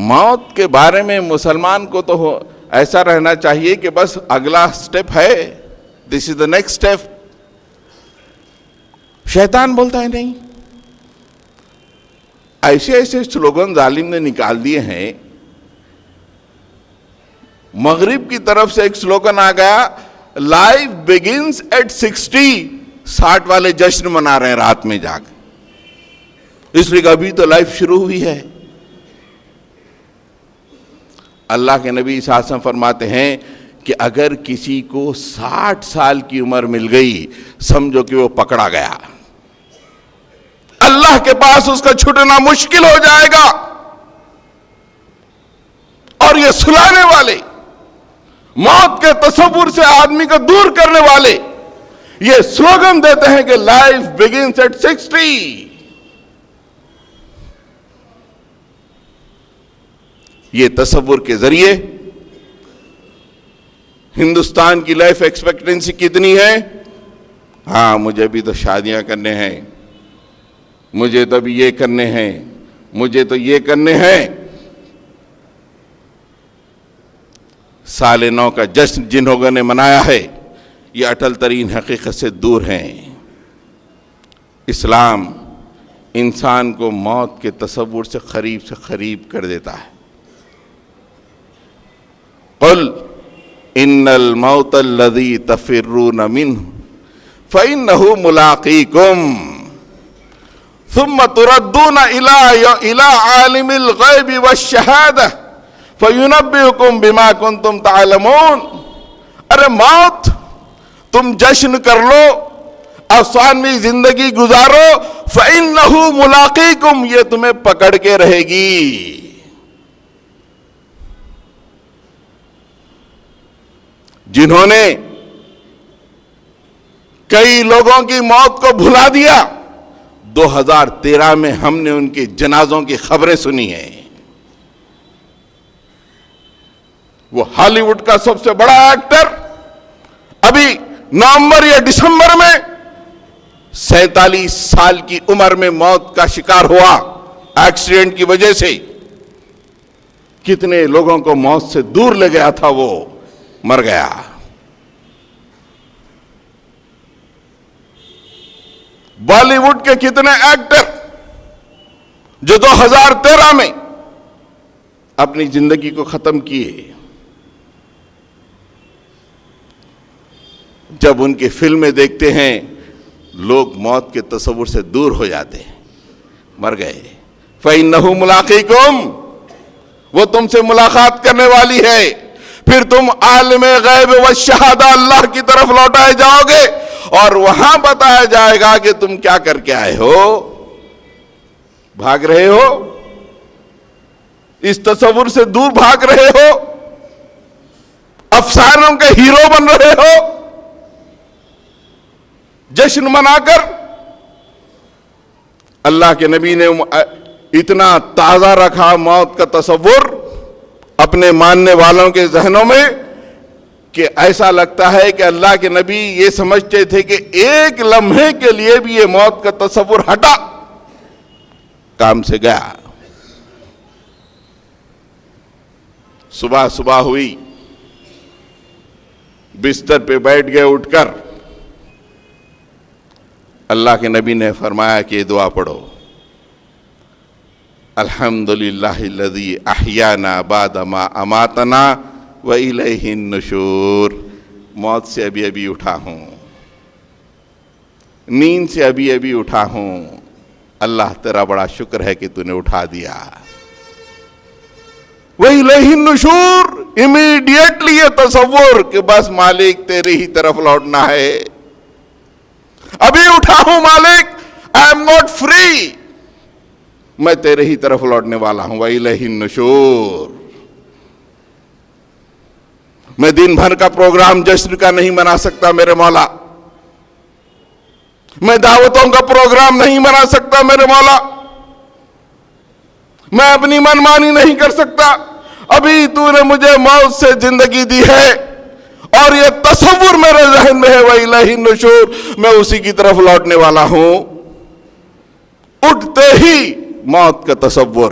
موت کے بارے میں مسلمان کو تو ایسا رہنا چاہیے کہ بس اگلا سٹیپ ہے، دس از دا نیکسٹ سٹیپ. شیطان بولتا ہے نہیں. ایسے ایسے سلوگن ظالم نے نکال دیے ہیں. مغرب کی طرف سے ایک سلوگن آ گیا، لائف بگنز ایٹ 60 والے جشن منا رہے ہیں رات میں جا کے، اس لیے کہ ابھی تو لائف شروع ہوئی ہے. اللہ کے نبی صلی اللہ علیہ وسلم فرماتے ہیں کہ اگر کسی کو 60 سال کی عمر مل گئی سمجھو کہ وہ پکڑا گیا، اللہ کے پاس اس کا چھٹنا مشکل ہو جائے گا. اور یہ سلانے والے، موت کے تصور سے آدمی کو دور کرنے والے یہ سلوگن دیتے ہیں کہ لائف بگنز ایٹ 60. یہ تصور کے ذریعے ہندوستان کی لائف ایکسپیکٹنسی کتنی ہے؟ ہاں مجھے بھی تو شادیاں کرنے ہیں، مجھے تو ابھی یہ کرنے ہیں، مجھے تو یہ کرنے ہیں. سال نو کا جشن جن لوگوں نے منایا ہے یہ اٹل ترین حقیقت سے دور ہیں. اسلام انسان کو موت کے تصور سے قریب کر دیتا ہے. قل ان الموت الذي تفرون منه فإنه ملاقيكم ثم تردون الى عالم الغيب والشهادة فينبئكم بما كنتم تعلمون. ارے موت تم جشن کر لو، افسانوی زندگی گزارو، فإنه ملاقيكم، یہ تمہیں پکڑ کے رہے گی. جنہوں نے کئی لوگوں کی موت کو بھلا دیا، 2013 میں ہم نے ان کے جنازوں کی خبریں سنی ہیں. وہ ہالی ووڈ کا سب سے بڑا ایکٹر ابھی نومبر یا دسمبر میں 47 سال کی عمر میں موت کا شکار ہوا ایکسیڈنٹ کی وجہ سے. کتنے لوگوں کو موت سے دور لے گیا تھا، وہ مر گیا. بالی ووڈ کے کتنے ایکٹر جو 2013 میں اپنی زندگی کو ختم کیے. جب ان کی فلمیں دیکھتے ہیں لوگ موت کے تصور سے دور ہو جاتے ہیں، مر گئے. فَإِنَّهُ مُلَاقِيكُمْ، وہ تم سے ملاقات کرنے والی ہے. پھر تم عالم غیب و شہادہ اللہ کی طرف لوٹائے جاؤ گے اور وہاں بتایا جائے گا کہ تم کیا کر کے آئے ہو. بھاگ رہے ہو، اس تصور سے دور بھاگ رہے ہو، افسانوں کے ہیرو بن رہے ہو جشن منا کر. اللہ کے نبی نے اتنا تازہ رکھا موت کا تصور اپنے ماننے والوں کے ذہنوں میں کہ ایسا لگتا ہے کہ اللہ کے نبی یہ سمجھتے تھے کہ ایک لمحے کے لیے بھی یہ موت کا تصور ہٹا، کام سے گیا. صبح ہوئی، بستر پہ بیٹھ گئے اٹھ کر. اللہ کے نبی نے فرمایا کہ یہ دعا پڑھو، الحمدللہ الذی احیانا بعد ما اماتنا وَإِلَيْهِ النُّشُورُ. موت سے ابھی اٹھا ہوں، نیند سے ابھی اٹھا ہوں، اللہ تیرا بڑا شکر ہے کہ تو نے اٹھا دیا. وَإِلَيْهِ النُّشُورُ، امیڈیٹلی یہ تصور کہ بس مالک تیری ہی طرف لوٹنا ہے. ابھی اٹھا ہوں مالک، I am not free، میں تیرے ہی طرف لوٹنے والا ہوں. وَإِلَيْهِ النُّشُورُ. میں دن بھر کا پروگرام جشن کا نہیں منا سکتا میرے مولا، میں دعوتوں کا پروگرام نہیں منا سکتا میرے مولا، میں اپنی منمانی نہیں کر سکتا. ابھی تو نے مجھے موت سے زندگی دی ہے اور یہ تصور میرے ذہن میں ہے، وَإِلَيْهِ النُّشُورُ، میں اسی کی طرف لوٹنے والا ہوں. اٹھتے ہی موت کا تصور.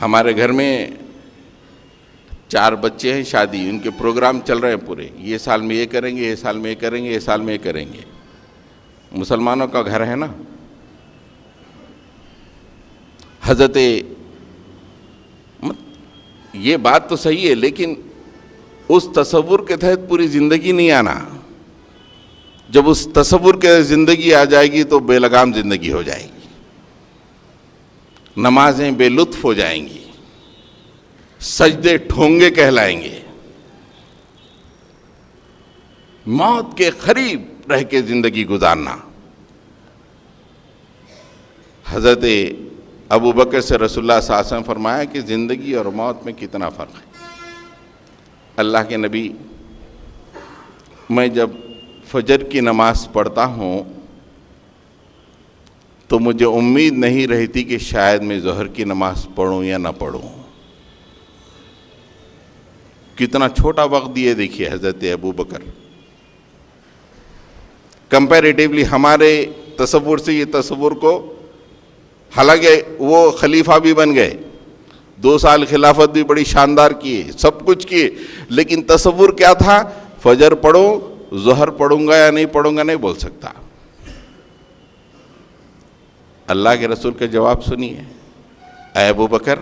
ہمارے گھر میں 4 بچے ہیں، شادی، ان کے پروگرام چل رہے ہیں پورے، یہ سال میں یہ کریں گے، یہ سال میں یہ کریں گے، یہ سال میں یہ کریں گے۔ مسلمانوں کا گھر ہے نا۔ حضرت یہ بات تو صحیح ہے، لیکن اس تصور کے تحت پوری زندگی نہیں آنا۔ جب اس تصور کے زندگی آ جائے گی تو بے لگام زندگی ہو جائے گی، نمازیں بے لطف ہو جائیں گی، سجدے ٹھونگے کہلائیں گے۔ موت کے قریب رہ کے زندگی گزارنا۔ حضرت ابو بکر سے رسول اللہ صلی اللہ علیہ وسلم فرمایا کہ زندگی اور موت میں کتنا فرق ہے۔ اللہ کے نبی، میں جب فجر کی نماز پڑھتا ہوں تو مجھے امید نہیں رہتی کہ شاید میں ظہر کی نماز پڑھوں یا نہ پڑھوں۔ کتنا چھوٹا وقت دیے دیکھیے حضرت ابو بکر۔ کمپیریٹیولی ہمارے تصور سے یہ تصور کو، حالانکہ وہ خلیفہ بھی بن گئے، 2 سال خلافت بھی بڑی شاندار کیے، سب کچھ کیے، لیکن تصور کیا تھا؟ فجر پڑھو، ظہر پڑھوں گا یا نہیں پڑھوں گا نہیں بول سکتا۔ اللہ کے رسول کا جواب سنیے، اے ابو بکر،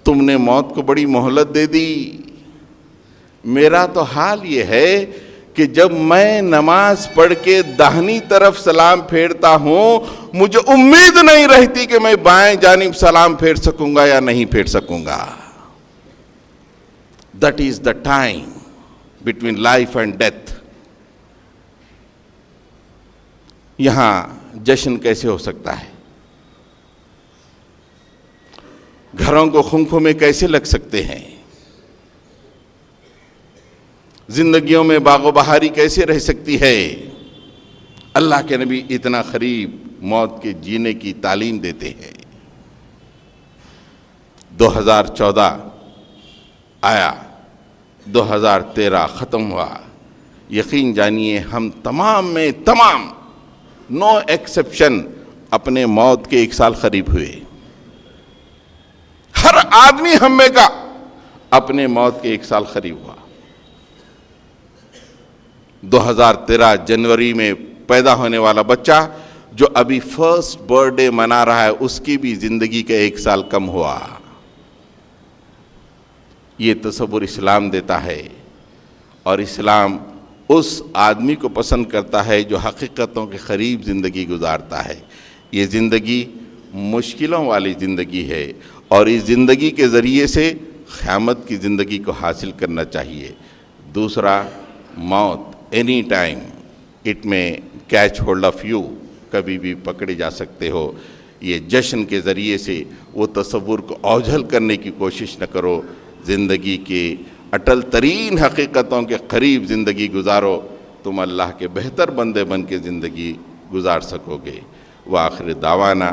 تم نے موت کو بڑی مہلت دے دی۔ میرا تو حال یہ ہے کہ جب میں نماز پڑھ کے داہنی طرف سلام پھیرتا ہوں، مجھے امید نہیں رہتی کہ میں بائیں جانب سلام پھیر سکوں گا یا نہیں پھیر سکوں گا۔ That is the time between life and death۔ یہاں جشن کیسے ہو سکتا ہے؟ گھروں کو خمخمے کیسے لگ سکتے ہیں؟ زندگیوں میں باغ و بہاری کیسے رہ سکتی ہے؟ اللہ کے نبی اتنا قریب موت کے جینے کی تعلیم دیتے ہیں۔ 2014 آیا، 2013 ختم ہوا، یقین جانیے ہم تمام میں تمام، نو ایکسیپشن، اپنے موت کے 1 سال قریب ہوئے۔ ہر آدمی ہم میں کا اپنے موت کے 1 سال قریب ہوا۔ 2013 جنوری میں پیدا ہونے والا بچہ جو ابھی فرسٹ برتھ ڈے منا رہا ہے، اس کی بھی زندگی کا 1 سال کم ہوا۔ یہ تصور اسلام دیتا ہے، اور اسلام اس آدمی کو پسند کرتا ہے جو حقیقتوں کے قریب زندگی گزارتا ہے۔ یہ زندگی مشکلوں والی زندگی ہے، اور اس زندگی کے ذریعے سے قیامت کی زندگی کو حاصل کرنا چاہیے۔ دوسرا، موت اینی ٹائم اٹ میں کیچ ہولڈ آف یو، کبھی بھی پکڑے جا سکتے ہو۔ یہ جشن کے ذریعے سے وہ تصور کو اوجھل کرنے کی کوشش نہ کرو، زندگی کے اٹل ترین حقیقتوں کے قریب زندگی گزارو، تم اللہ کے بہتر بندے بن کے زندگی گزار سکو گے۔ وآخر دعوانا